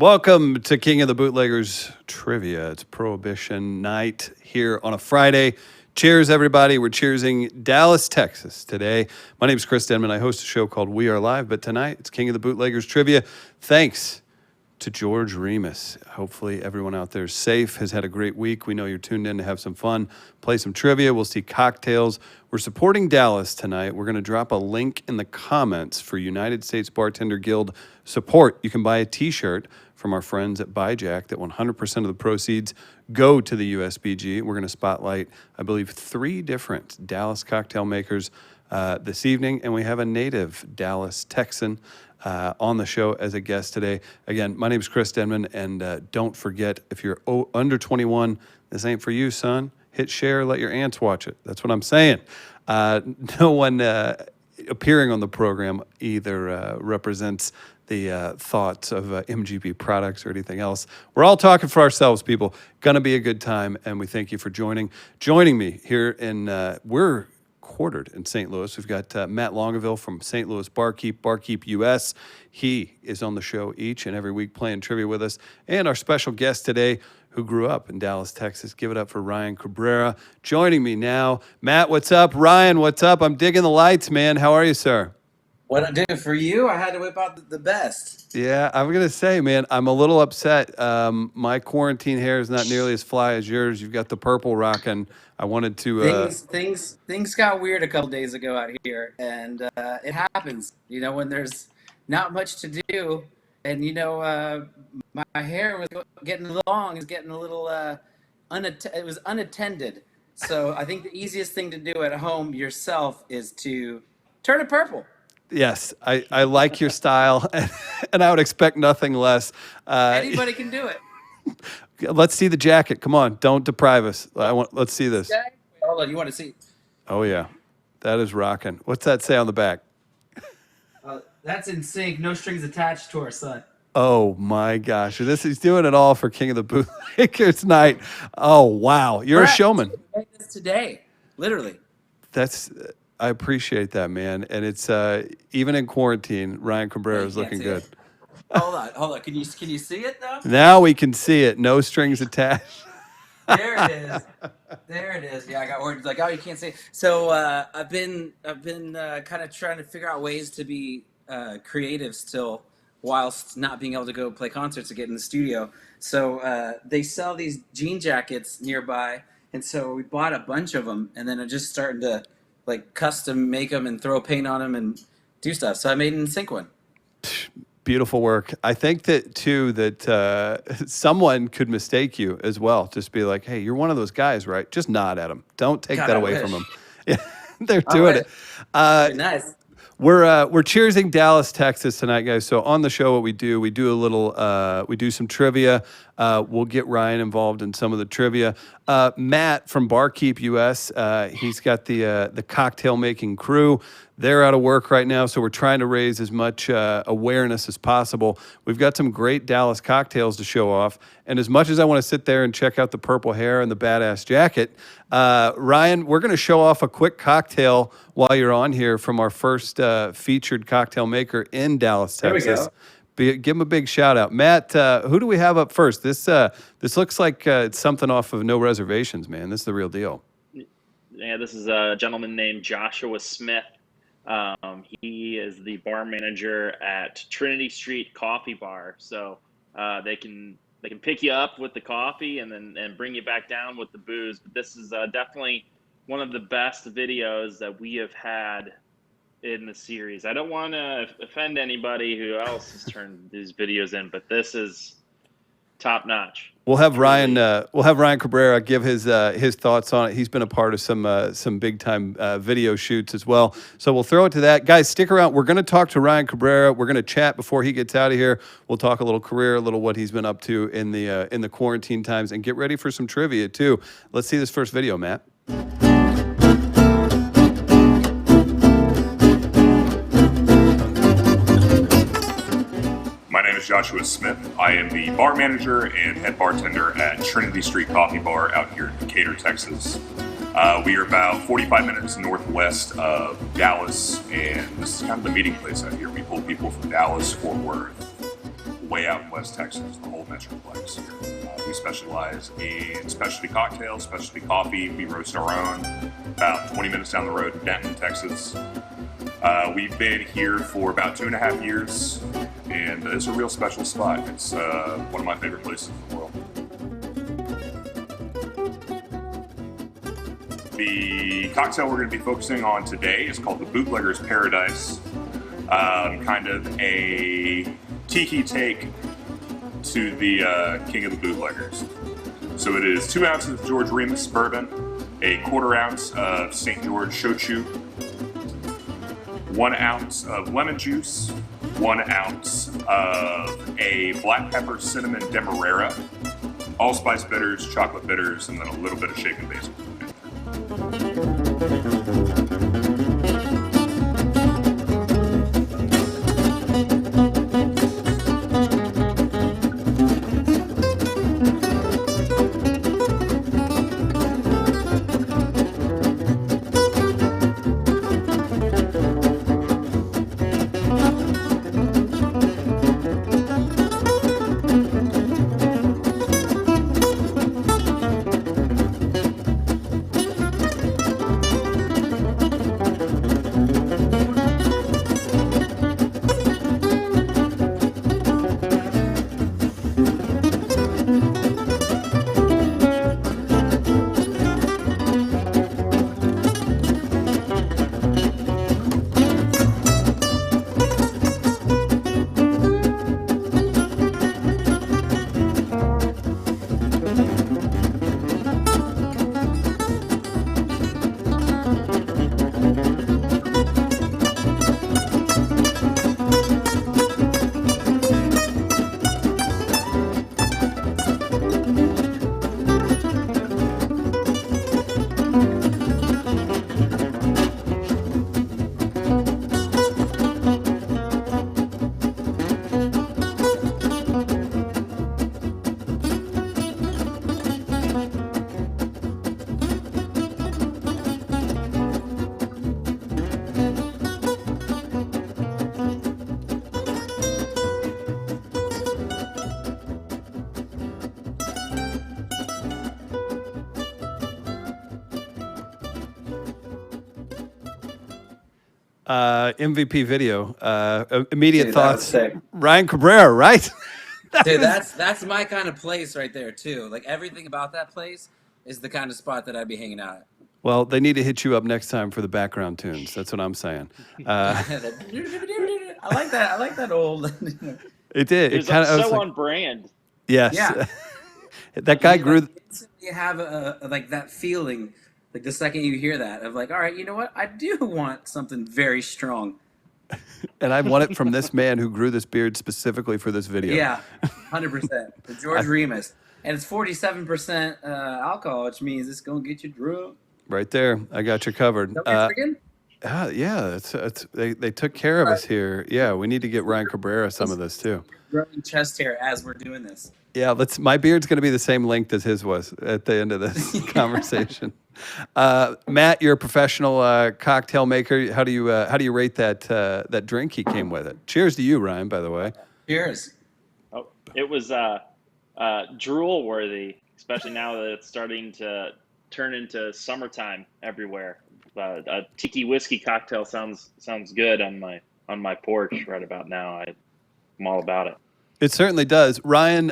Welcome to King of the Bootleggers Trivia. It's Prohibition night here on a Friday. Cheers, everybody. We're cheersing Dallas, Texas today. My name is Chris Denman. I host a show called We Are Live, but tonight it's King of the Bootleggers Trivia. Thanks to George Remus. Hopefully everyone out there is safe, has had a great week. We know you're tuned in to have some fun, play some trivia. We'll see cocktails. We're supporting Dallas tonight. We're going to drop a link in the comments for United States Bartender Guild support. You can buy a t-shirt from our friends at Buy Jack that 100% of the proceeds go to the USBG. We're going to spotlight, I believe, 3 different Dallas cocktail makers this evening, and we have a native Dallas Texan on the show as a guest today. Again, my name is Chris Denman, and don't forget, if you're under 21, this ain't for you, son. Hit share, let your aunts watch it. That's what I'm saying. No one appearing on the program either represents the thoughts of MGB products or anything else. We're all talking for ourselves, people. Gonna be a good time, and we thank you for joining me here in, we're quartered in St. Louis. We've got Matt Longueville from St. Louis Barkeep US. He is on the show each and every week playing trivia with us. And our special guest today, who grew up in Dallas, Texas. Give it up for Ryan Cabrera. Joining me now. Matt, what's up? Ryan, what's up? I'm digging the lights, man. How are you, sir? What I do for you, I had to whip out the best. Yeah, I'm going to say, man, I'm a little upset. My quarantine hair is not nearly as fly as yours. You've got the purple rocking. I wanted to... Things got weird a couple days ago out here, and it happens. You know, when there's not much to do, and, you know, my hair was getting long. It's getting a little... it was unattended. So I think the easiest thing to do at home yourself is to turn it purple. Yes, I like your style, and I would expect nothing less. Anybody can do it. Let's see the jacket. Come on, don't deprive us. Let's see this. Wait, hold on, you want to see? Oh yeah, that is rocking. What's that say on the back? That's in sync. No strings attached to our son. Oh my gosh, he's doing it all for King of the Bootleggers night. Oh wow, you're a showman. Today, literally. I appreciate that, man. And it's even in quarantine, Ryan Cabrera is looking good. Hold on. Can you see it though? Now we can see it. No strings attached. There it is. Yeah, I got words like, oh, you can't see it. So I've been kind of trying to figure out ways to be creative still, whilst not being able to go play concerts to get in the studio. So they sell these jean jackets nearby, and so we bought a bunch of them, and then I'm just starting to like custom make them and throw paint on them and do stuff. So I made an sync one. Beautiful work. I think that too, that someone could mistake you as well. Just be like, hey, you're one of those guys, right? Just nod at them. Don't take that away from them. Yeah, they're doing it. Nice. We're cheersing Dallas, Texas tonight, guys. So on the show, what we do a little, we do some trivia. We'll get Ryan involved in some of the trivia. Matt from Barkeep US, he's got the cocktail making crew. They're out of work right now, so we're trying to raise as much awareness as possible. We've got some great Dallas cocktails to show off, and as much as I want to sit there and check out the purple hair and the badass jacket, Ryan, we're going to show off a quick cocktail while you're on here from our first featured cocktail maker in Dallas, Texas. There we go. Give him a big shout out. Matt, who do we have up first? This looks like it's something off of No Reservations, man. This is the real deal. Yeah, this is a gentleman named Joshua Smith. He is the bar manager at Trinity Street Coffee Bar. So they can pick you up with the coffee and bring you back down with the booze. But this is definitely one of the best videos that we have had in the series. I don't want to offend anybody who else has turned these videos in, but this is top notch. We'll have Ryan Cabrera give his thoughts on it. He's been a part of some big time video shoots as well. So we'll throw it to that. Guys, stick around. We're going to talk to Ryan Cabrera. We're going to chat before he gets out of here. We'll talk a little career, a little what he's been up to in the quarantine times, and get ready for some trivia too. Let's see this first video, Matt. My name is Joshua Smith. I am the bar manager and head bartender at Trinity Street Coffee Bar out here in Decatur, Texas. We are about 45 minutes northwest of Dallas, and this is kind of the meeting place out here. We pull people from Dallas, Fort Worth, way out in West Texas, the whole Metroplex here. We specialize in specialty cocktails, specialty coffee. We roast our own about 20 minutes down the road in Denton, Texas. We've been here for about 2.5 years, and it's a real special spot. It's one of my favorite places in the world. The cocktail we're going to be focusing on today is called the Bootleggers Paradise. Kind of a tiki take to the King of the Bootleggers. So it is 2 ounces of George Remus bourbon, a 1/4 ounce of St. George shochu, 1 ounce of lemon juice, 1 ounce of a black pepper cinnamon demerara, allspice bitters, chocolate bitters, and then a little bit of shaken basil. MVP video. Immediate Dude, that was thoughts. sick. Ryan Cabrera, right? Dude, that's my kind of place right there too. Like everything about that place is the kind of spot that I'd be hanging out at. Well, they need to hit you up next time for the background tunes. That's what I'm saying. I like that. I like that old. It did. It It was kind of so on brand. yes. Yeah. That guy grew. You have a like that feeling, like the second you hear that, of like, all right, you know what? I do want something very strong. And I want it from this man who grew this beard specifically for this video. Yeah, 100%. The George Remus, and it's 47% alcohol, which means it's gonna get you drunk. Right there. I got you covered. Yeah, they took care of us here. Yeah, we need to get Ryan Cabrera some of this too. Growing chest hair as we're doing this. Yeah, my beard's going to be the same length as his was at the end of this conversation. Matt, you're a professional cocktail maker. How do you rate that drink he came with it? Cheers to you, Ryan, by the way. Cheers. Oh, it was drool worthy, especially now that it's starting to turn into summertime everywhere. A tiki whiskey cocktail sounds good on my porch right about now. I'm all about it. It certainly does. Ryan,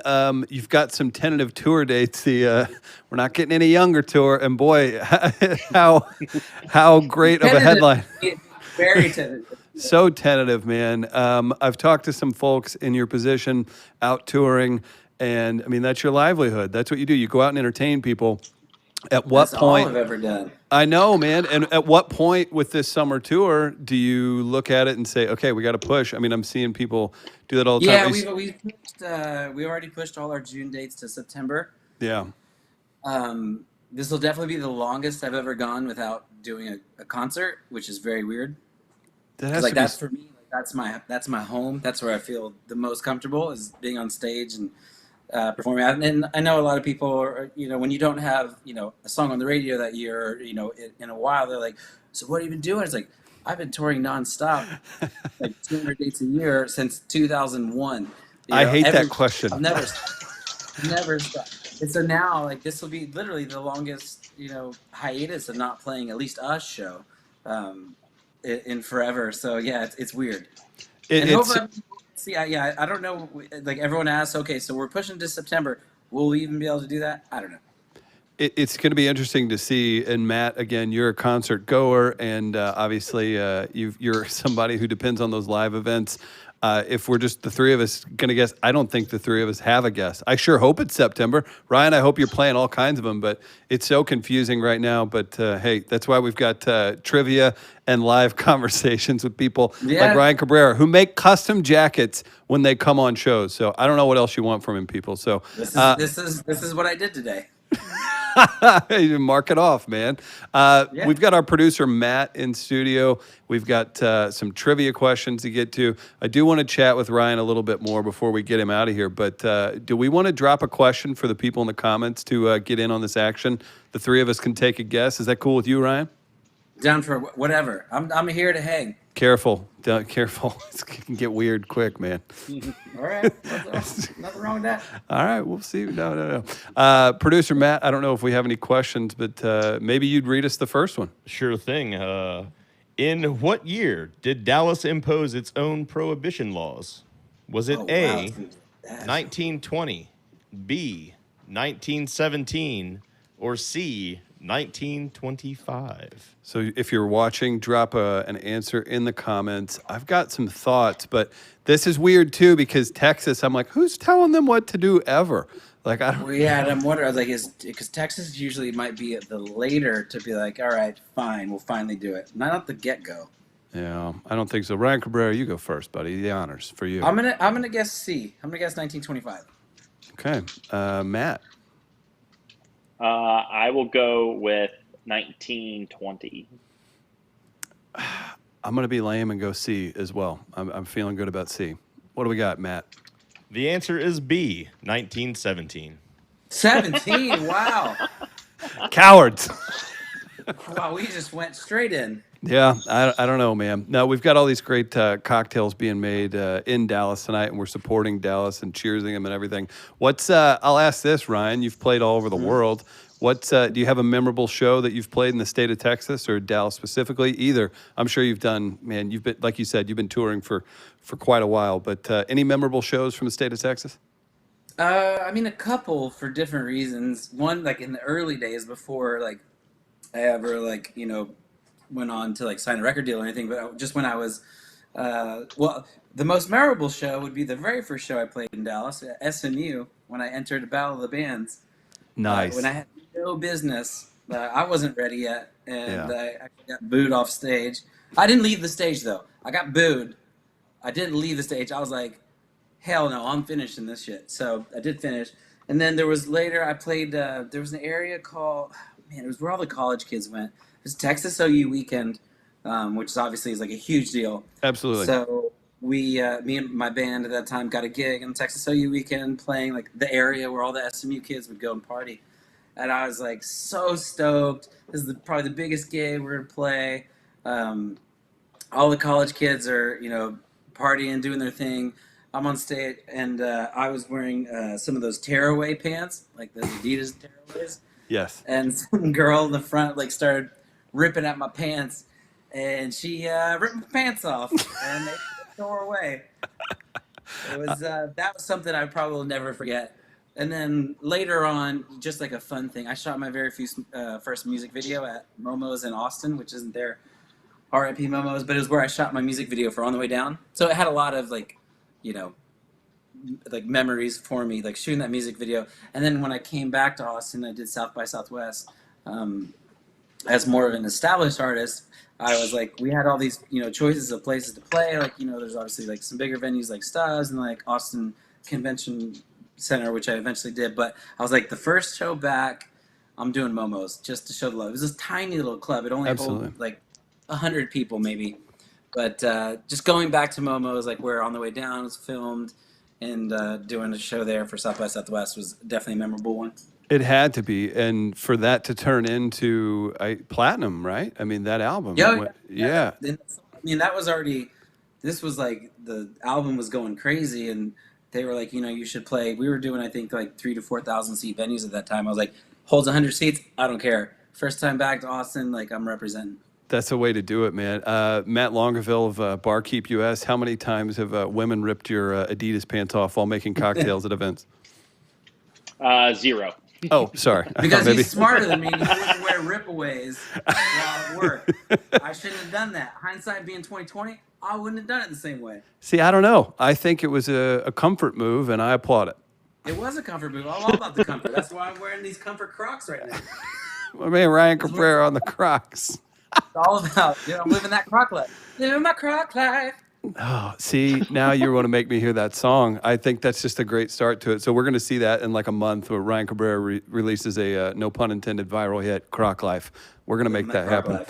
you've got some tentative tour dates. We're not getting any younger tour, and boy, how great of a headline. Very tentative. So tentative, man. I've talked to some folks in your position out touring, and I mean, that's your livelihood. That's what you do. You go out and entertain people. At what That's point? all I've ever done. I know, man. And at what point with this summer tour do you look at it and say, okay, we got to push? I mean, I'm seeing people do that all the time. Yeah, we already pushed all our June dates to September. Yeah. This will definitely be the longest I've ever gone without doing a concert, which is very weird. That's for me. Like, that's my home. That's where I feel the most comfortable, is being on stage and performing. And I know a lot of people are, when you don't have, a song on the radio that year, in a while, they're like, so what have you been doing? It's like, I've been touring nonstop, like 200 dates a year since 2001. I hate that question. I've never stopped. And so now, like, this will be literally the longest, hiatus of not playing at least a show in forever. So yeah, it's weird. And hopefully, I don't know. Like, everyone asks, okay, so we're pushing to September. Will we even be able to do that? I don't know. It's going to be interesting to see. And Matt, again, you're a concert goer, and obviously you're somebody who depends on those live events. If we're just the three of us going to guess, I don't think the three of us have a guess. I sure hope it's September. Ryan, I hope you're playing all kinds of them, but it's so confusing right now. But hey, that's why we've got trivia and live conversations with people like Ryan Cabrera, who make custom jackets when they come on shows. So I don't know what else you want from him, people. So this is what I did today. Mark it off, man. We've got our producer, Matt, in studio. We've got some trivia questions to get to. I do want to chat with Ryan a little bit more before we get him out of here. But do we want to drop a question for the people in the comments to get in on this action? The three of us can take a guess. Is that cool with you, Ryan? Down for whatever. I'm here to hang. Careful. Careful. It can get weird quick, man. All right. Nothing wrong with that. All right. We'll see. No. Producer Matt, I don't know if we have any questions, but maybe you'd read us the first one. Sure thing. In what year did Dallas impose its own prohibition laws? Was it A, 1920, B, 1917, or C, 1925? So if you're watching, drop an answer in the comments. I've got some thoughts, but this is weird too because Texas, I'm like, who's telling them what to do ever? Like, I don't. Well, yeah, and I'm wondering, like, because Texas usually might be at the later to be like, all right, fine, we'll finally do it. Not at the get-go. Yeah, I don't think so. Ryan Cabrera, you go first, buddy. The honors for you. I'm gonna guess C. I'm gonna guess 1925. Okay, Matt. I will go with 1920. I'm going to be lame and go C as well. I'm feeling good about C. What do we got, Matt? The answer is B, 1917. 17? Wow. Cowards. Wow, we just went straight in. Yeah, I don't know, man. No, we've got all these great cocktails being made in Dallas tonight, and we're supporting Dallas and cheersing them and everything. I'll ask this, Ryan. You've played all over the world. Do you have a memorable show that you've played in the state of Texas or Dallas specifically? Either. I'm sure you've done, man, you've been, like you said, you've been touring for quite a while, but any memorable shows from the state of Texas? I mean, a couple for different reasons. One, like in the early days before, like, I ever, like, went on to like sign a record deal or anything, but just when I was, the most memorable show would be the very first show I played in Dallas at SMU when I entered the Battle of the Bands. Nice. When I had no business, I wasn't ready yet, and I got booed off stage. I didn't leave the stage though. I got booed. I didn't leave the stage. I was like, hell no, I'm finishing this shit. So I did finish, and then there was later I played. There was an area called, it was where all the college kids went. It was Texas OU weekend, which obviously is like a huge deal. Absolutely. So me and my band at that time got a gig in Texas OU weekend playing like the area where all the SMU kids would go and party. And I was like so stoked. This is probably the biggest gig we're gonna play. All the college kids are, partying, doing their thing. I'm on stage, and I was wearing some of those tearaway pants, like the Adidas tearaways. Yes. And some girl in the front like started ripping at my pants, and she ripped my pants off, and they tore away. It was that was something I probably will never forget. And then later on, just like a fun thing, I shot my very first music video at Momo's in Austin, which isn't there, R.I.P. Momo's, but it was where I shot my music video for On the Way Down. So it had a lot of like memories for me, like shooting that music video. And then when I came back to Austin, I did South by Southwest. As more of an established artist, I was like, we had all these, choices of places to play. Like, there's obviously like some bigger venues like Stuz and like Austin Convention Center, which I eventually did. But I was like, the first show back, I'm doing Momo's just to show the love. It was this tiny little club. It only held like 100 people maybe. But just going back to Momo's, like where On the Way Down was filmed, and doing a show there for South by Southwest was definitely a memorable one. It had to be, and for that to turn into platinum, right? I mean, that album. Yeah. I mean, that was already. This was like the album was going crazy, and they were like, you should play. We were doing, I think, like 3,000 to 4,000 seat venues at that time. I was like, holds 100 seats. I don't care. First time back to Austin, like I'm representing. That's the way to do it, man. Matt Longueville of Barkeep US. How many times have women ripped your Adidas pants off while making cocktails at events? 0. Oh, sorry. Because he's smarter than me and he wouldn't wear ripaways while at work. I shouldn't have done that. Hindsight being 2020, I wouldn't have done it the same way. See, I don't know. I think it was a comfort move, and I applaud it. It was a comfort move. I'm all about the comfort. That's why I'm wearing these comfort Crocs right now. My man Ryan Cabrera on the Crocs. It's all about, I'm living that Croc life. Living my Croc life. Oh, see, now you want to make me hear that song. I think that's just a great start to it. So we're going to see that in like a month where Ryan Cabrera releases a, no pun intended, viral hit, Croc Life. We're going to make that happen.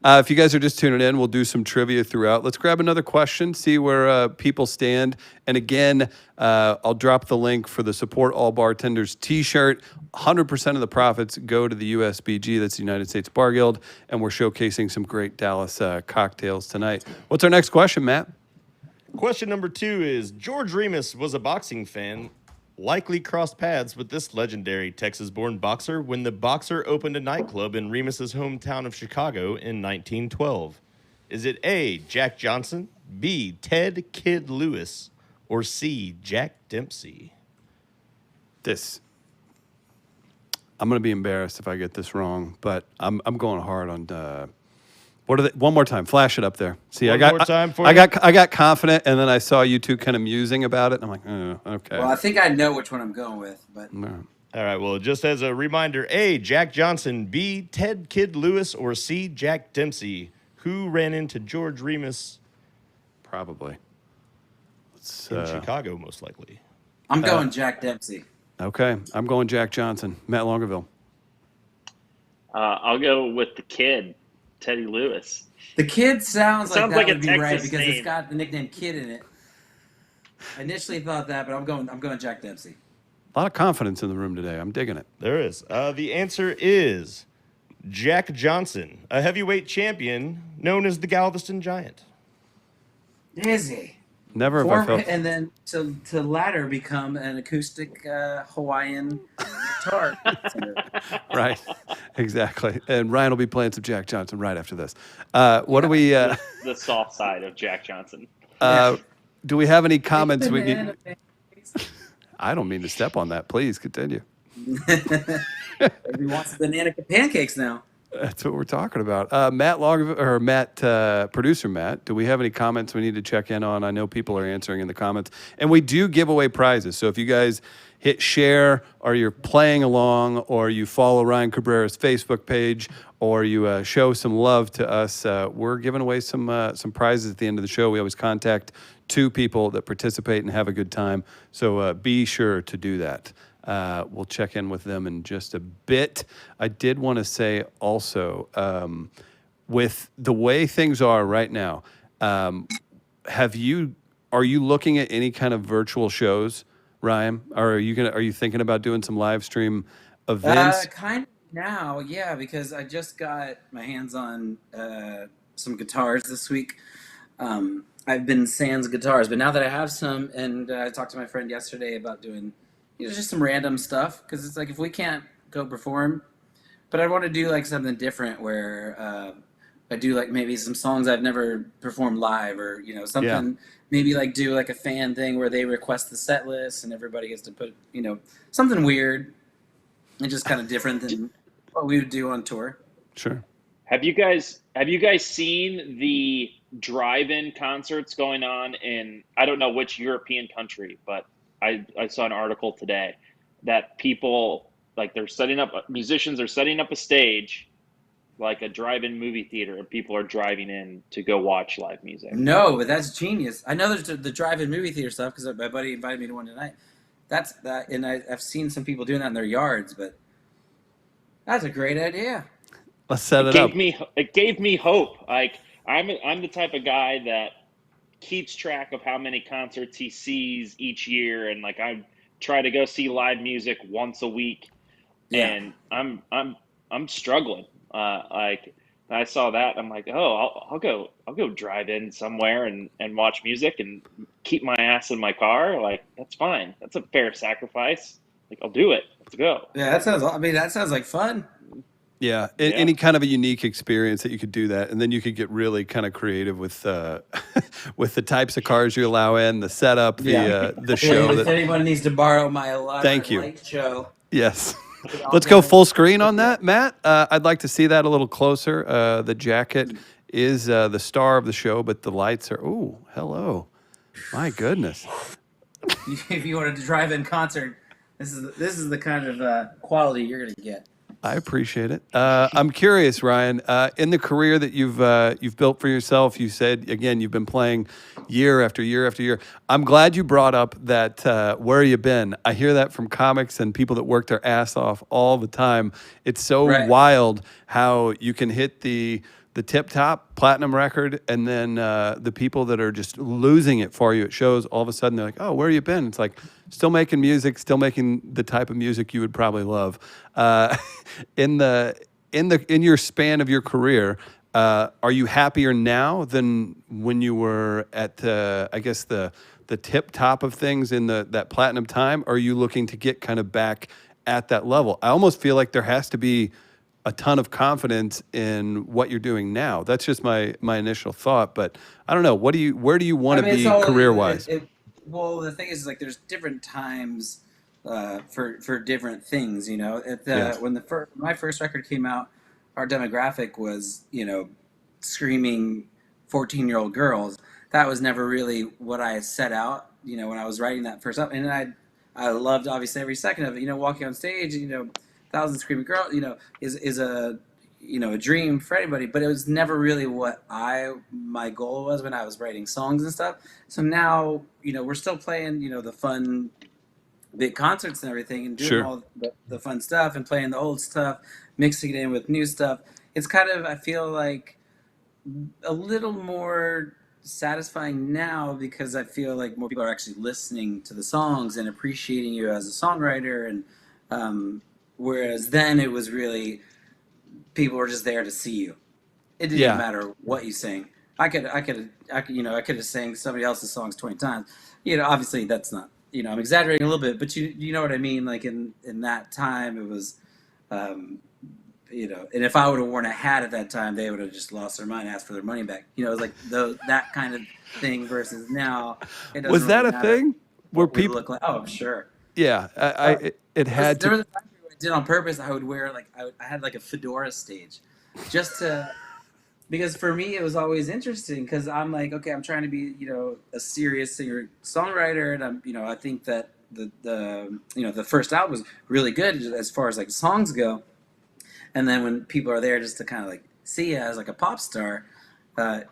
If you guys are just tuning in, we'll do some trivia throughout. Let's grab another question, see where people stand. And again, I'll drop the link for the Support All Bartenders t-shirt. 100% of the profits go to the USBG, that's the United States Bar Guild, and we're showcasing some great Dallas cocktails tonight. What's our next question, Matt? Question number 2 is, George Remus was a boxing fan, likely crossed paths with this legendary Texas-born boxer when the boxer opened a nightclub in Remus's hometown of Chicago in 1912. Is it A, Jack Johnson, B, Ted Kid Lewis, or C, Jack Dempsey? I'm going to be embarrassed if I get this wrong, but I'm going hard on what are they? One more time, flash it up there. See, I got confident, and then I saw you two kind of musing about it, and I'm like, oh, okay. Well, I think I know which one I'm going with, but No. All right, well, just as a reminder, A, Jack Johnson, B, Ted Kid Lewis, or C, Jack Dempsey. Who ran into George Remus? Probably. In Chicago, most likely. I'm going Jack Dempsey. Okay, I'm going Jack Johnson. Matt Longueville. I'll go with the kid, Teddy Lewis. The Kid sounds like that would be Texas right because name. it's got the nickname Kid in it. I initially thought that, but I'm going Jack Dempsey. A lot of confidence in the room today. I'm digging it. There is. The answer is Jack Johnson, a heavyweight champion known as the Galveston Giant. Is he? Never have I felt. And then to latter become an acoustic Hawaiian guitar. Right, exactly. And Ryan will be playing some Jack Johnson right after this. What do we? The soft side of Jack Johnson. Do we have any comments? We need. I don't mean to step on that. Please continue. Maybe wants banana pancakes now. That's what we're talking about. Producer Matt, do we have any comments we need to check in on? I know people are answering in the comments. And we do give away prizes. So if you guys hit share, or you're playing along, or you follow Ryan Cabrera's Facebook page, or you show some love to us, we're giving away some prizes at the end of the show. We always contact 2 people that participate and have a good time. So be sure to do that. We'll check in with them in just a bit. I did want to say also, with the way things are right now, are you looking at any kind of virtual shows, Ryan? Or are you thinking about doing some live stream events? Kind of now, yeah, because I just got my hands on some guitars this week. I've been sans guitars, but now that I have some, and I talked to my friend yesterday about doing just some random stuff, because it's like if we can't go perform, but I want to do like something different where I do like maybe some songs I've never performed live, or something maybe like do like a fan thing where they request the set list and everybody gets to put something weird and just kind of different than what we would do on tour. Sure. Have you guys seen the drive-in concerts going on in, I don't know which European country, but I saw an article today that people, like, musicians are setting up a stage, like a drive-in movie theater, and people are driving in to go watch live music. No, but that's genius. I know there's the drive-in movie theater stuff because my buddy invited me to one tonight. And I've seen some people doing that in their yards, but that's a great idea. Let's set it up. It gave me hope. Like, I'm the type of guy that keeps track of how many concerts he sees each year, and like I try to go see live music once a week, and I'm struggling. Like I saw that. I'm like, oh, I'll go drive in somewhere and watch music and keep my ass in my car. Like, that's fine. That's a fair sacrifice. Like, I'll do it. Let's go. Yeah, that sounds. I mean, that sounds like fun. Yeah, Yeah. any kind of a unique experience that you could do that, and then you could get really kind of creative with with the types of cars you allow in, the setup, the show. If That anyone needs to borrow my Thank you. light show, yes, I'll let's go definitely- full screen on that, Matt. I'd like to see that a little closer. The jacket is the star of the show, but the lights are. Oh, hello, my goodness. if you wanted to drive in concert, this is the kind of quality you're gonna get. I appreciate it. I'm curious, Ryan. In the career that you've built for yourself, you said again you've been playing year after year after year. I'm glad you brought up that where you been. I hear that from comics and people that work their ass off all the time. It's so Right. wild how you can hit the tip top platinum record, and then the people that are just losing it for you at shows, all of a sudden they're like, "Oh, where you been?" It's like still making music, still making the type of music you would probably love. In your span of your career, are you happier now than when you were at I guess the tip top of things in that platinum time? Or are you looking to get kind of back at that level? I almost feel like there has to be a ton of confidence in what you're doing now. That's just my initial thought, but I don't know. Where do you want to be career wise? Well, the thing is, like, there's different times for different things. You know, when my first record came out, our demographic was screaming 14-year-old girls. That was never really what I set out. You know, when I was writing that first up, and I loved obviously every second of it. You know, walking on stage, thousand screaming girls, is a a dream for anybody, but it was never really what my goal was when I was writing songs and stuff. So now, we're still playing, the fun big concerts and everything, and doing Sure. all the fun stuff and playing the old stuff, mixing it in with new stuff. It's kind of, I feel like, a little more satisfying now because I feel like more people are actually listening to the songs and appreciating you as a songwriter, and whereas then it was really people were just there to see you. It didn't Yeah. matter what you sang. I could have sang somebody else's songs 20 times. Obviously that's not, I'm exaggerating a little bit, but you know what I mean? Like in that time it was, and if I would have worn a hat at that time, they would have just lost their mind, asked for their money back. It was like that kind of thing versus now. It doesn't Was that really a matter thing where what we people? Oh, I'm sure. Yeah, it had There to. was a time where I did on purpose. I would wear I had like a fedora stage, just to because for me it was always interesting because I'm like, okay, I'm trying to be a serious singer songwriter, and I think that the first album was really good as far as like songs go, and then when people are there just to kind of like see you as like a pop star,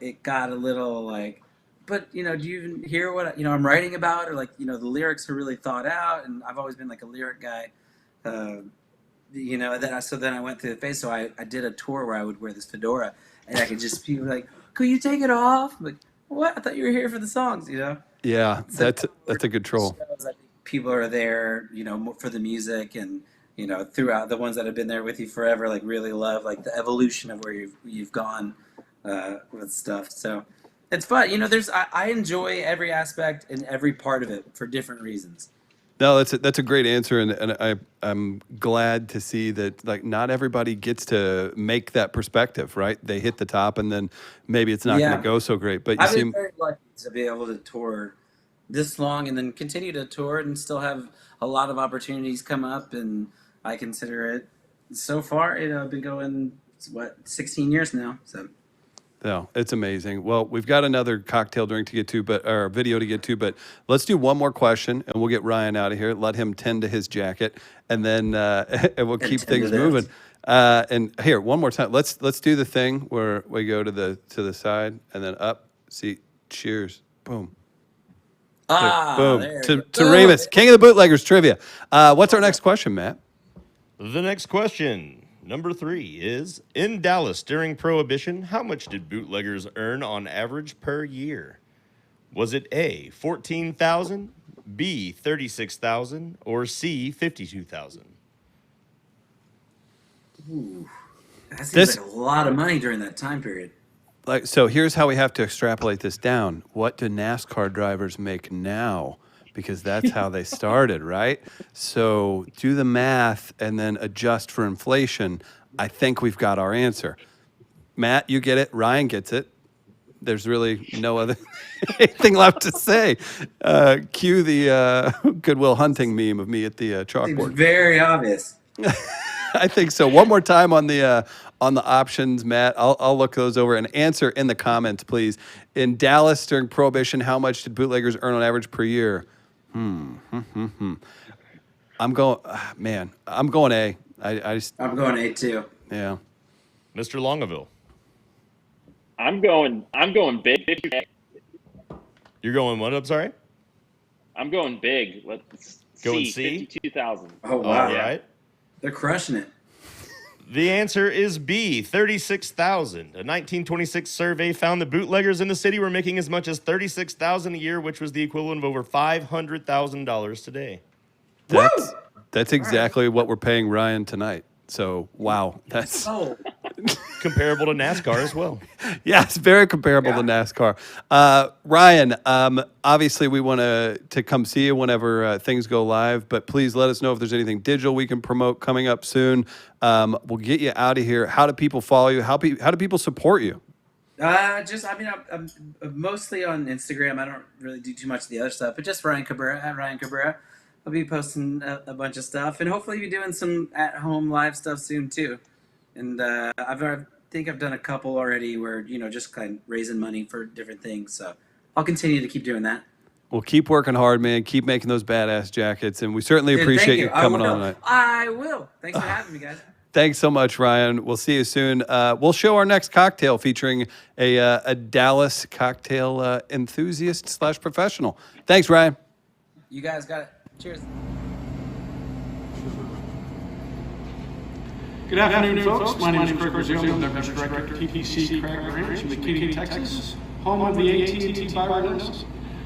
it got a little like. But do you even hear what I'm writing about, or like the lyrics are really thought out, and I've always been like a lyric guy, then I went through the phase. So I did a tour where I would wear this fedora, and I could just people were like, could you take it off? I'm like, what? I thought you were here for the songs, Yeah, So that's a good troll. shows, I think people are there, for the music, and throughout the ones that have been there with you forever, like really love like the evolution of where you've gone with stuff. So. It's fun, I enjoy every aspect and every part of it for different reasons. No, that's a great answer, and I'm glad to see that like not everybody gets to make that perspective, right? They hit the top, and then maybe it's not going Yeah. to go so great. But you I've been seem very lucky to be able to tour this long and then continue to tour and still have a lot of opportunities come up, and I consider it so far, I've been going 16 years now, so. no, it's amazing. Well, we've got another cocktail drink to get to, or video to get to, but let's do one more question, and we'll get Ryan out of here. Let him tend to his jacket, and then and we'll keep tend things to this. moving. And here, one more time. Let's do the thing where we go to the side and then up. See, cheers, boom, boom There to we go. Remus, King of the Bootleggers Trivia. What's our next question, Matt? The next question, number 3, is in Dallas during Prohibition, how much did bootleggers earn on average per year? Was it A, 14,000, B, 36,000, or C, 52,000? Ooh. That seems This like a lot of money during that time period. so here's how we have to extrapolate this down. What do NASCAR drivers make now? Because that's how they started, right? So do the math and then adjust for inflation. I think we've got our answer. Matt, you get it. Ryan gets it. There's really no other anything left to say. Cue the Goodwill Hunting meme of me at the Seems chalkboard. very obvious. I think so. One more time on the options, Matt. I'll look those over and answer in the comments, please. In Dallas during Prohibition, how much did bootleggers earn on average per year? I'm going, man. I'm going A. I just, I'm going A too. yeah. Mr. Longueville. I'm going big. You're going what? I'm sorry. I'm going big. Let's Going see. C? 52,000. Oh wow, All right. they're crushing it. The answer is B, 36,000. A 1926 survey found that bootleggers in the city were making as much as 36,000 a year, which was the equivalent of over $500,000 today. That's exactly what we're paying Ryan tonight. So wow, that's Oh, Comparable to NASCAR as well. yeah, it's very comparable to NASCAR. Ryan, obviously we want to come see you whenever things go live, but please let us know if there's anything digital we can promote coming up soon. We'll get you out of here. How do people follow you? How do people support you? I'm mostly on Instagram. I don't really do too much of the other stuff, but just Ryan Cabrera at Ryan Cabrera. I'll be posting a bunch of stuff, and hopefully be doing some at-home live stuff soon too. And I think I've done a couple already where just kind of raising money for different things. So I'll continue to keep doing that. Well, keep working hard, man. Keep making those badass jackets, and we certainly Dude, appreciate thank you coming on tonight. I will. Thanks for having me, guys. Thanks so much, Ryan. We'll see you soon. We'll show our next cocktail featuring a Dallas cocktail enthusiast / professional. Thanks, Ryan. You guys got it. Cheers. Good afternoon, folks. My name is Craig Brazil, Beverage Director at TTC Craig Ranch in McKinney, Texas, home of the AT&T Bartenders.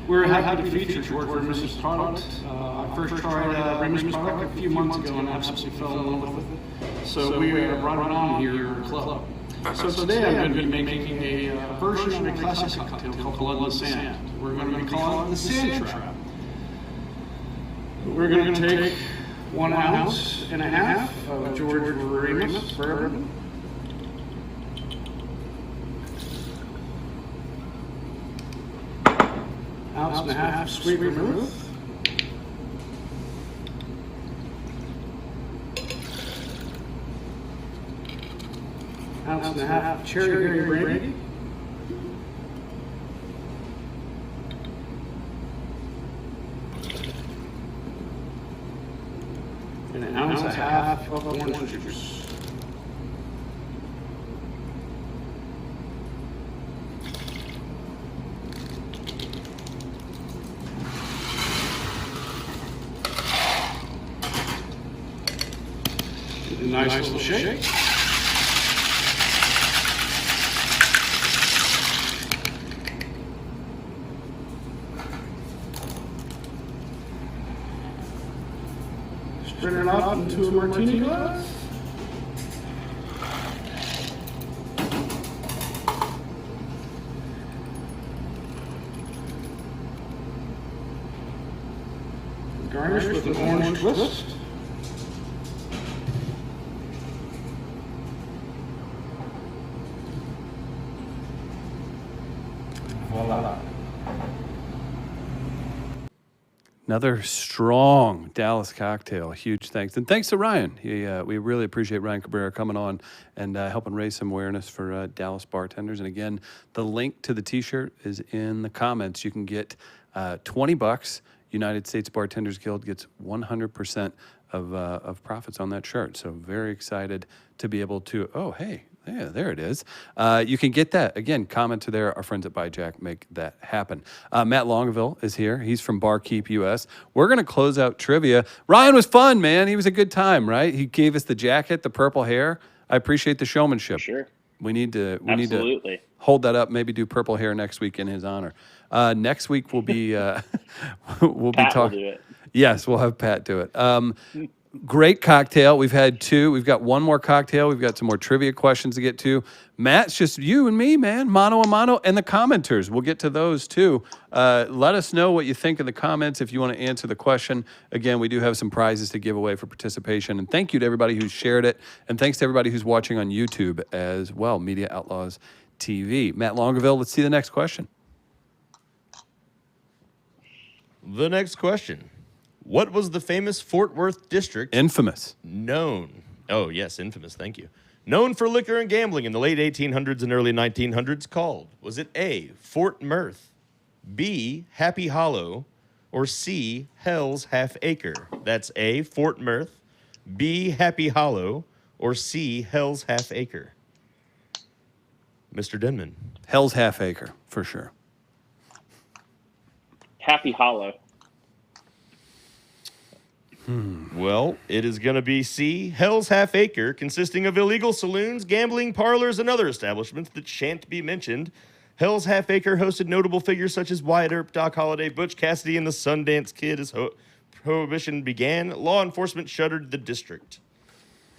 We're happy to feature George Remus's product. I first tried Remus product a few months ago and absolutely fell in love with it. So we brought it on here at our club. So today I'm going to be making a version of a classic cocktail called Blood and Sand. We're going to be calling it the Sand Trap. We're going to take 1.5 ounces of George Remus bourbon. Ounce and a half sweet vermouth. Ounce and a half cherry brandy. And an ounce and a half of orange juice. A nice little shake. Spread it out into a martini glass. Garnish with an orange twist. Voila. Another strong Dallas cocktail. Huge thanks. And thanks to Ryan. We really appreciate Ryan Cabrera coming on and helping raise some awareness for Dallas bartenders. And again, the link to the t-shirt is in the comments. You can get $20. United States Bartenders Guild gets 100% of profits on that shirt. So very excited to be able to, oh, hey, yeah, there it is. You can get that. Again, comment to there. Our friends at Buy Jack make that happen. Matt Longueville is here. He's from Barkeep US. We're going to close out trivia. Ryan was fun, man. He was a good time, right? He gave us the jacket, the purple hair. I appreciate the showmanship. Sure. We need to Absolutely. hold that up. Maybe do purple hair next week in his honor. Next week we'll be we'll be Pat will talking. do it. Yes, we'll have Pat do it. Great cocktail. We've had 2. We've got one more cocktail. We've got some more trivia questions to get to. Matt, it's just you and me, man. Mano a mano. And the commenters. We'll get to those too. Let us know what you think in the comments if you want to answer the question. Again, we do have some prizes to give away for participation. And thank you to everybody who shared it. And thanks to everybody who's watching on YouTube as well. Media Outlaws TV. Matt Longueville, let's see the next question. The next question. What was the famous Fort Worth district Infamous. known? Oh, yes, infamous. Thank you. Known for liquor and gambling in the late 1800s and early 1900s called? Was it A, Fort Mirth, B, Happy Hollow, or C, Hell's Half Acre? That's A, Fort Mirth, B, Happy Hollow, or C, Hell's Half Acre. Mr. Denman. Hell's Half Acre, for sure. Happy Hollow. Well, it is going to be C, Hell's Half Acre, consisting of illegal saloons, gambling parlors, and other establishments that shan't be mentioned. Hell's Half Acre hosted notable figures such as Wyatt Earp, Doc Holliday, Butch Cassidy, and the Sundance Kid. As Prohibition began, law enforcement shuttered the district.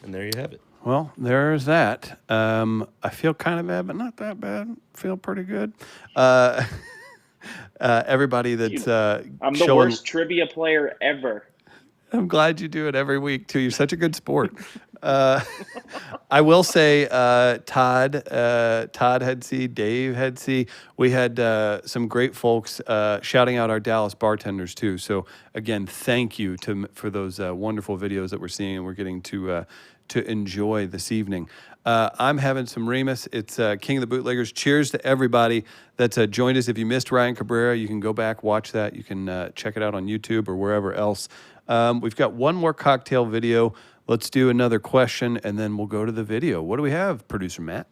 And there you have it. Well, there's that. I feel kind of bad, but not that bad. Feel pretty good. Everybody that's I'm the showing, worst trivia player ever. I'm glad you do it every week too. You're such a good sport. I will say, Todd had C, Dave had C. We had some great folks shouting out our Dallas bartenders too. So again, thank you for those wonderful videos that we're seeing and we're getting to enjoy this evening. I'm having some Remus. It's King of the Bootleggers. Cheers to everybody that's joined us. If you missed Ryan Cabrera, you can go back, watch that. You can check it out on YouTube or wherever else. We've got one more cocktail video. Let's do another question, and then we'll go to the video. What do we have, Producer Matt?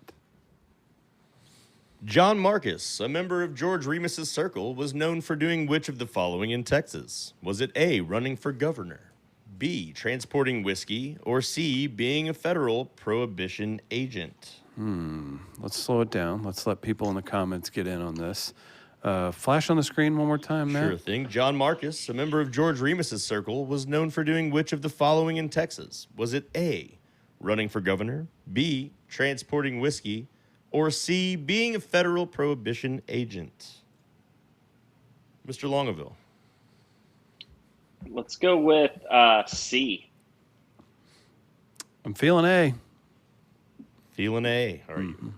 John Marcus, a member of George Remus's circle, was known for doing which of the following in Texas? Was it A, running for governor, B, transporting whiskey, or C, being a federal prohibition agent? Let's slow it down. Let's let people in the comments get in on this. Flash on the screen one more time, Matt. Sure thing. John Marcus, a member of George Remus's circle, was known for doing which of the following in Texas? Was it A, running for governor, B, transporting whiskey, or C, being a federal prohibition agent? Mr. Longueville. Let's go with C. I'm feeling A. Feeling A. Are you?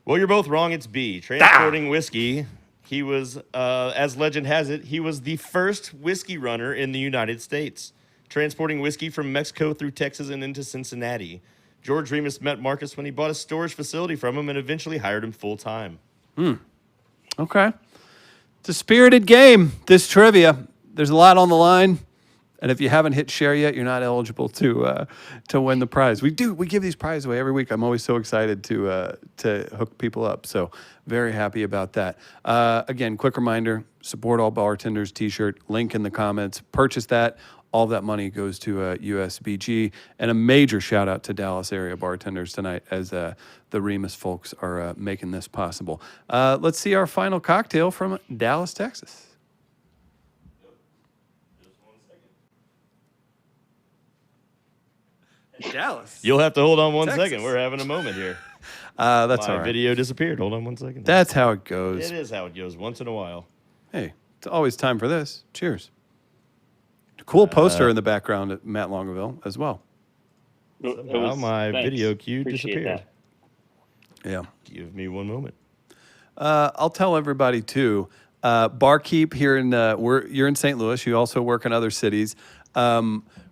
Well, you're both wrong. It's B, transporting whiskey. He was, as legend has it, he was the first whiskey runner in the United States, transporting whiskey from Mexico through Texas and into Cincinnati. George Remus met Marcus when he bought a storage facility from him and eventually hired him full-time. Okay. It's a spirited game, this trivia. There's a lot on the line. And if you haven't hit share yet, you're not eligible to win the prize. We give these prizes away every week. I'm always so excited to hook people up. So very happy about that. Again, quick reminder: support all bartenders T-shirt. Link in the comments. Purchase that. All that money goes to USBG. And a major shout out to Dallas area bartenders tonight as the Remus folks are making this possible. Let's see our final cocktail from Dallas, Texas. Dallas. You'll have to hold on one Texas. second. We're having a moment here. That's all My right. video disappeared. Hold on one second. That's how it goes. It is how it goes once in a while. Hey, it's always time for this. Cheers. Cool poster in the background at Matt Longueville as well. Somehow my video cue Appreciate disappeared. that. Yeah. Give me one moment. I'll tell everybody too. Barkeep here in you're in St. Louis. You also work in other cities.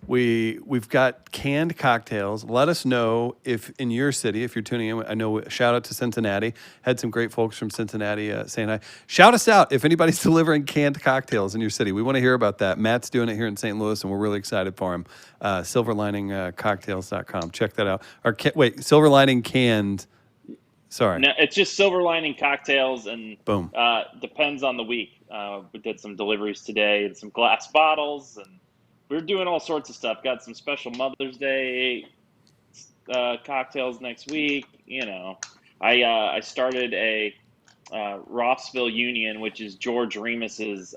We've got canned cocktails. Let us know if in your city, if you're tuning in. I know. Shout out to Cincinnati. Had some great folks from Cincinnati saying hi. Shout us out if anybody's delivering canned cocktails in your city. We want to hear about that. Matt's doing it here in St. Louis, and we're really excited for him. Silverliningcocktails.com. Check that out. Silver Lining Canned. Sorry. No, it's just Silver Lining Cocktails, and Boom. Depends on the week. We did some deliveries today and some glass bottles, and we're doing all sorts of stuff. Got some special Mother's Day cocktails next week. You know, I started a Rossville Union, which is George Remus's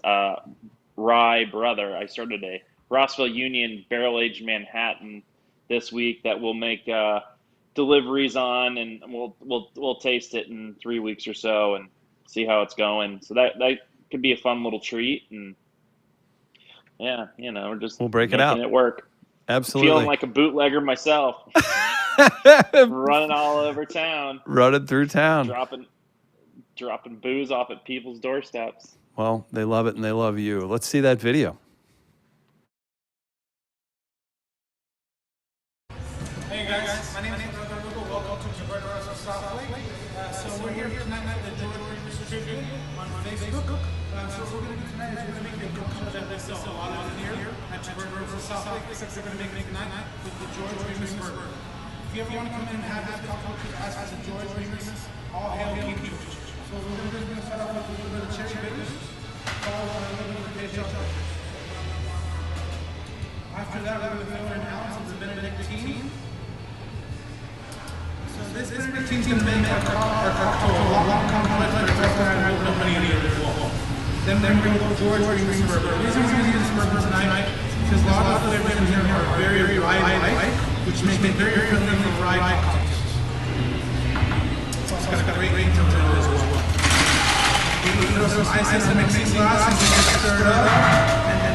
rye brother. I started a Rossville Union Barrel Aged Manhattan this week that we'll make deliveries on, and we'll taste it in 3 weeks or so and see how it's going. So that could be a fun little treat, and yeah, we're just We'll break it making out. it work. Absolutely. Feeling like a bootlegger myself, running all over town, running through town, dropping booze off at people's doorsteps. Well, they love it and they love you. Let's see that video. Hey guys, my name is Ryan Cabrera. Welcome to Bootleggers of South Lake. So we're here tonight at the Remus Whiskey on Facebook. So what we're going to do tonight is we're going to make a cocktail that they sell a lot of here at Bootleggers of South Lake. We're going to make tonight with the George Remus burger. If you ever want to come in and have this cocktail, please ask for the George Remus. All hail King George. So we're going to start off with a little bit of cherry bitters, followed by a little bit of peach chocolate. After that, we're going to throw in an ounce of the Benedictine. So this Benedictine is going to make our cocktail a lot more complex, but it's also going to have a little honey in it as well. Then we're going to go George Remus burger. The reason we're going to use this burger tonight because a lot of the flavors in here are very rye-like, which makes it very friendly for rye cocktails. It's got a great range of it as well. We throw some ice in the mixing glass and get stirred up, and then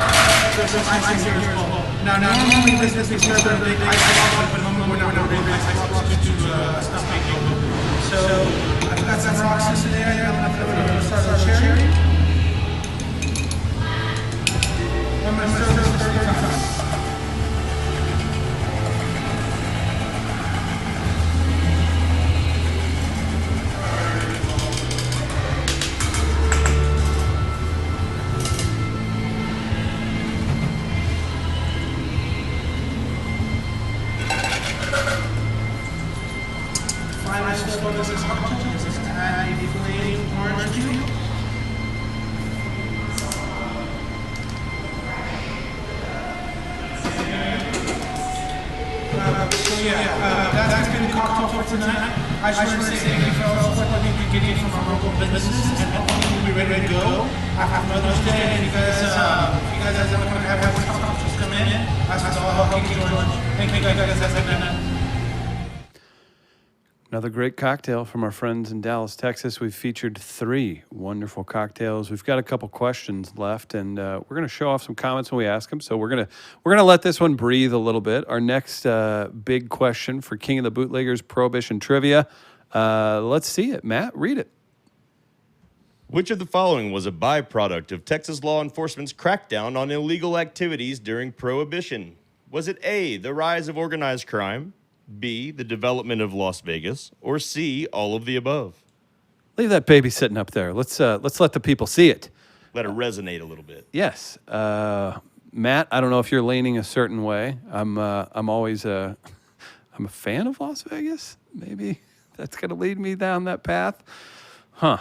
there's some ice here as well. Now normally this is served with a big ice block, but normally we're not doing ice blocks due to stuff making. So I've got some rocks in there. I'm going to start our cherry. I'm going to stir this 30 times. That's been the cocktail for tonight. I just want to say thank you for all the support we've been getting from our local businesses, and hopefully we'll be ready to go after Mother's Day. And you guys, if you guys ever want to have this cocktail, just come in. That's all. Thank you, George. Thank you guys. That's it. Another great cocktail from our friends in Dallas, Texas. We've featured 3 wonderful cocktails. We've got a couple questions left, and we're going to show off some comments when we ask them. So we're gonna let this one breathe a little bit. Our next big question for King of the Bootleggers Prohibition Trivia. Let's see it. Matt, read it. Which of the following was a byproduct of Texas law enforcement's crackdown on illegal activities during Prohibition? Was it A, the rise of organized crime, B, the development of Las Vegas, or C, all of the above? Leave that baby sitting up there. Let's let the people see it. Let it resonate a little bit. Yes, Matt. I don't know if you're leaning a certain way. I'm always I'm a fan of Las Vegas. Maybe that's gonna lead me down that path.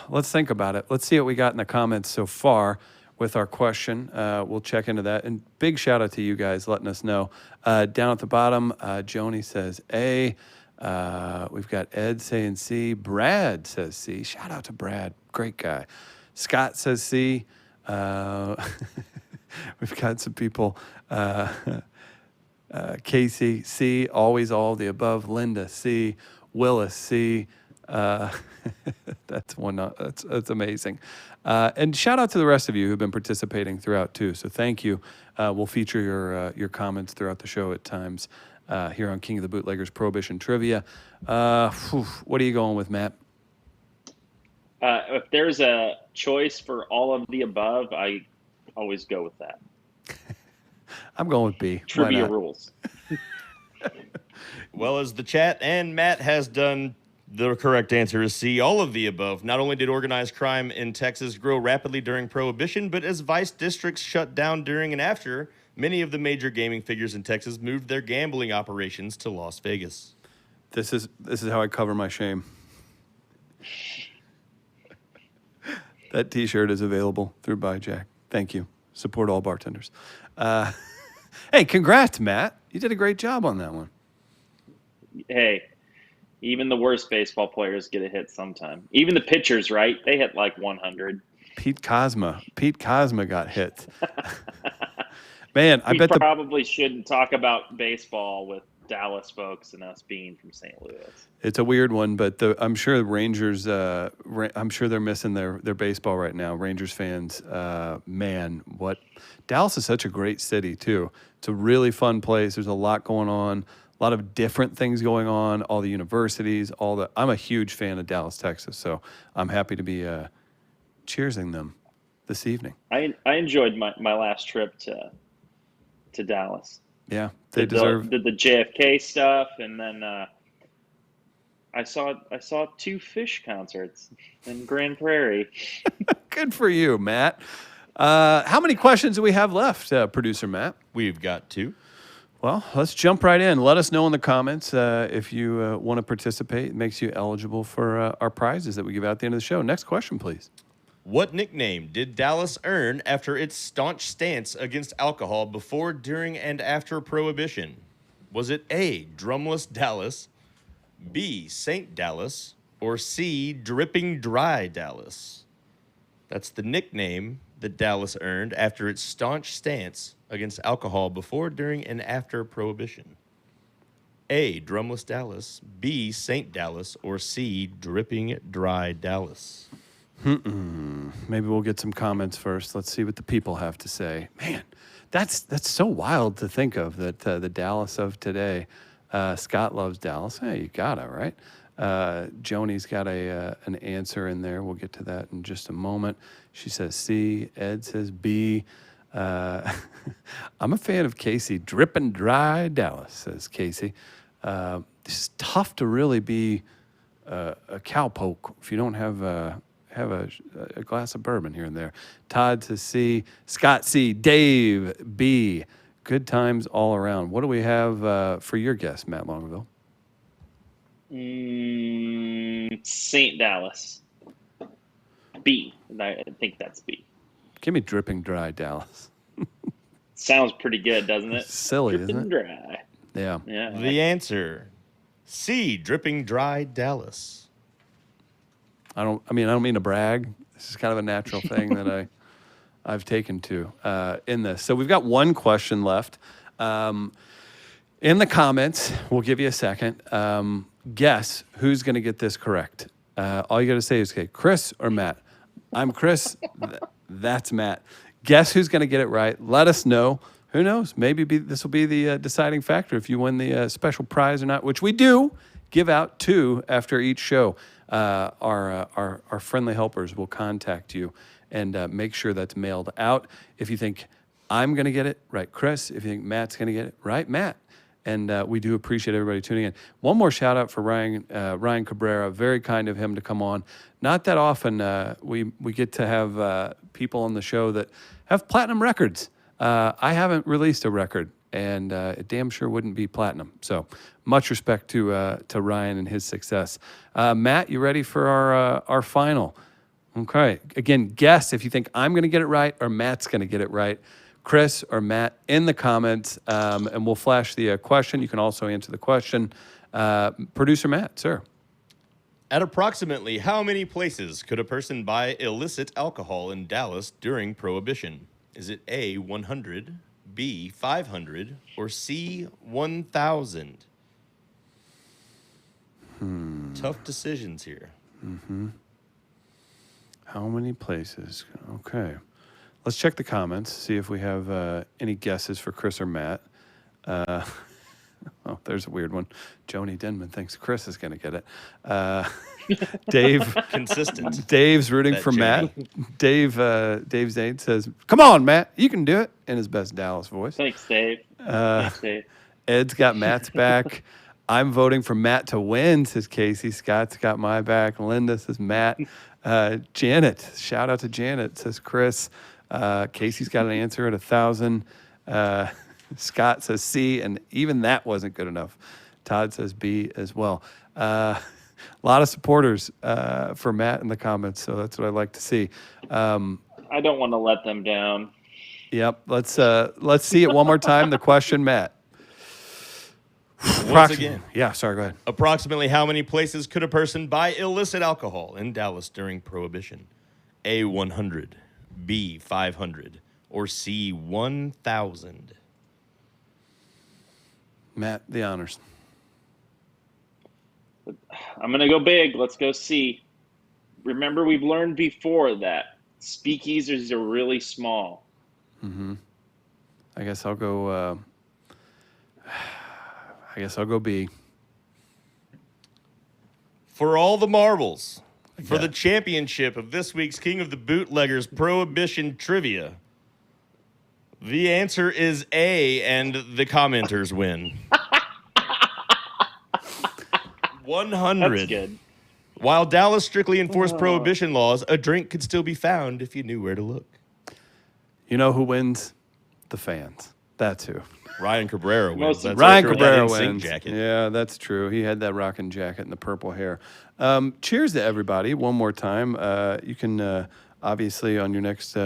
Let's think about it. Let's see what we got in the comments so far with our question. We'll check into that. And big shout out to you guys letting us know. Down at the bottom, Joni says A. We've got Ed saying C. Brad says C. Shout out to Brad. Great guy. Scott says C. We've got some people. Casey, C. Always all the above. Linda, C. Willis, C. That's one. That's amazing. And shout out to the rest of you who've been participating throughout too. So thank you. We'll feature your comments throughout the show at times here on King of the Bootleggers Prohibition Trivia. What are you going with, Matt? If there's a choice for all of the above, I always go with that. I'm going with B. Trivia rules. Well, as the chat and Matt has done, the correct answer is C, all of the above. Not only did organized crime in Texas grow rapidly during Prohibition, but as vice districts shut down during and after, many of the major gaming figures in Texas moved their gambling operations to Las Vegas. This is how I cover my shame. That T-shirt is available through Buy Jack. Thank you. Support all bartenders. Hey, congrats, Matt. You did a great job on that one. Hey, even the worst baseball players get a hit sometime. Even the pitchers, right? They hit like 100. Pete Cosma got hit. Man, I We bet probably shouldn't talk about baseball with Dallas folks and us being from St. Louis. it's a weird one, but I'm sure the Rangers. I'm sure they're missing their baseball right now. Rangers fans, man, what Dallas is such a great city too. It's a really fun place. There's a lot going on, a lot of different things going on. All the universities, I'm a huge fan of Dallas, Texas, so I'm happy to be cheersing them this evening. I enjoyed my last trip to Dallas. Yeah, they deserve. Did the JFK stuff, and then I saw 2 Fish concerts in Grand Prairie. Good for you, Matt. How many questions do we have left, producer Matt? We've got 2. Well, let's jump right in. Let us know in the comments if you want to participate. It makes you eligible for our prizes that we give out at the end of the show. Next question, please. What nickname did Dallas earn after its staunch stance against alcohol before, during, and after Prohibition? Was it A, Drumless Dallas, B, St. Dallas, or C, Dripping Dry Dallas? That's the nickname that Dallas earned after its staunch stance against alcohol before, during, and after Prohibition. A, Drumless Dallas, B, St. Dallas, or C, Dripping Dry Dallas? Maybe we'll get some comments first. Let's see what the people have to say. Man, that's so wild to think of that the Dallas of today. Scott loves Dallas. Hey, you got it, right? Joni's got an answer in there. We'll get to that in just a moment. She says C. Ed says B. I'm a fan of Casey. Drippin' Dry Dallas, says Casey. It's tough to really be a cowpoke if you don't have a glass of bourbon here and there. Todd says C. Scott C. Dave B. Good times all around. What do we have for your guest, Matt Longueville? St. Dallas. B. I think that's B. Give me Dripping Dry Dallas. Sounds pretty good, doesn't it? Silly, Dripping isn't it? Dry. Yeah. Yeah. The answer, C, Dripping Dry Dallas. I don't mean to brag. This is kind of a natural thing that I've taken to in this. So we've got one question left. In the comments, we'll give you a second. Guess who's going to get this correct. All you got to say is, okay, Chris or Matt. I'm Chris. That's Matt. Guess who's going to get it right. Let us know. Who knows? Maybe this will be the deciding factor if you win the special prize or not, which we do give out 2 after each show. Our friendly helpers will contact you and make sure that's mailed out. If you think I'm going to get it, right, Chris. If you think Matt's going to get it, right, Matt. And we do appreciate everybody tuning in. One more shout out for Ryan Cabrera. Very kind of him to come on. Not that often we get to have people on the show that have platinum records. I haven't released a record, and it damn sure wouldn't be platinum. So much respect to Ryan and his success. Matt, you ready for our final? Okay. Again, guess if you think I'm going to get it right or Matt's going to get it right. Chris or Matt in the comments, and we'll flash the question. You can also answer the question. Producer Matt, sir. At approximately how many places could a person buy illicit alcohol in Dallas during Prohibition? Is it A, 100, B, 500, or C, 1,000? Tough decisions here. How many places? Okay. Let's check the comments, see if we have any guesses for Chris or Matt. Oh, there's a weird one. Joni Denman thinks Chris is going to get it. Dave. Consistent. Dave's rooting That for Joni. Matt. Dave Zane says, come on, Matt. You can do it, in his best Dallas voice. Thanks, Dave. Thanks, Dave. Ed's got Matt's back. I'm voting for Matt to win, says Casey. Scott's got my back. Linda says Matt. Janet, shout out to Janet, says Chris. Casey's got an answer at 1,000. Scott says C, and even that wasn't good enough. Todd says B as well. A lot of supporters for Matt in the comments, so that's what I like to see. I don't want to let them down. Yep. Let's see it one more time. The question, Matt. Once again, Yeah, sorry, go ahead. approximately how many places could a person buy illicit alcohol in Dallas during Prohibition? A, 100, B, 500, or C, 1,000? Matt, the honors. I'm going to go big. Let's go C. Remember, we've learned before that speakeasies are really small. I guess I'll go. B. For all the marbles, for Yeah. the championship of this week's King of the Bootleggers Prohibition Trivia, the answer is A, and the commenters win. 100. That's good. While Dallas strictly enforced prohibition laws, a drink could still be found if you knew where to look. You know who wins? The fans. That's who. Ryan Cabrera wins. Most- That's Ryan right, with Cabrera that NSYNC wins. jacket. Yeah, that's true. He had that rocking jacket and the purple hair. Cheers to everybody one more time. You can obviously on your next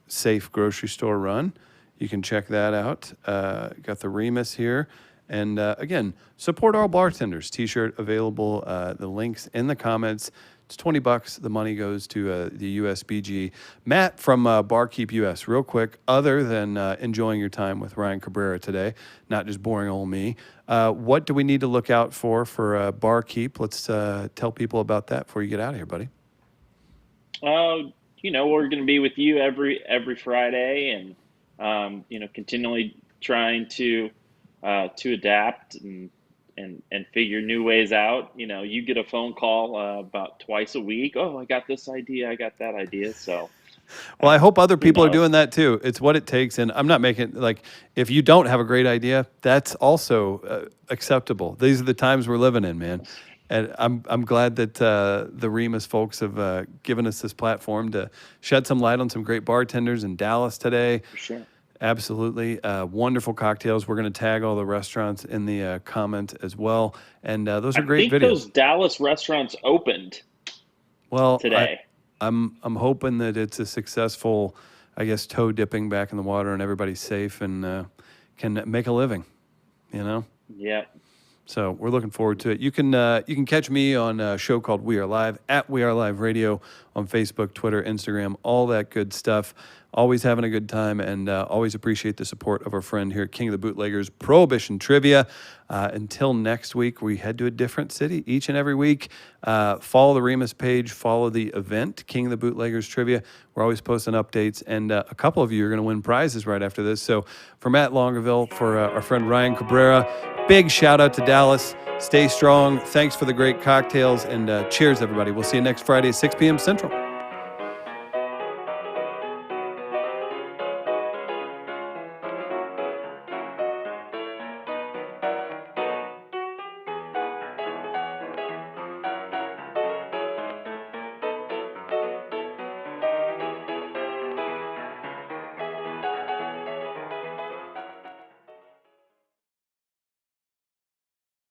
safe grocery store run, you can check that out. Got the Remus here. And again, support all bartenders. T-shirt available. The links in the comments. It's $20. The money goes to the USBG. Matt from Barkeep US, real quick, other than enjoying your time with Ryan Cabrera today, not just boring old me, what do we need to look out for Barkeep? Let's tell people about that before you get out of here, buddy. We're going to be with you every Friday, and continually trying to adapt and figure new ways out. You get a phone call about twice a week. Oh, I got this idea. I got that idea. So, Well, I hope other people are knows? doing that too. It's what it takes. And I'm not making, if you don't have a great idea, that's also acceptable. These are the times we're living in, man. And I'm glad that the Remus folks have given us this platform to shed some light on some great bartenders in Dallas today. for sure. Absolutely. Wonderful cocktails. We're going to tag all the restaurants in the comment as well. And those are great I think videos. those Dallas restaurants opened Well, today. I'm hoping that it's a successful, I guess, toe dipping back in the water and everybody's safe and can make a living, Yeah. So we're looking forward to it. You can catch me on a show called We Are Live at We Are Live Radio on Facebook, Twitter, Instagram, all that good stuff. Always having a good time and always appreciate the support of our friend here at King of the Bootleggers Prohibition Trivia. Until next week, we head to a different city each and every week. Follow the Remus page, follow the event, King of the Bootleggers Trivia. We're always posting updates, and a couple of you are going to win prizes right after this. So for Matt Longueville, for our friend Ryan Cabrera, big shout out to Dallas. Stay strong. Thanks for the great cocktails, and cheers, everybody. We'll see you next Friday, 6 p.m. Central.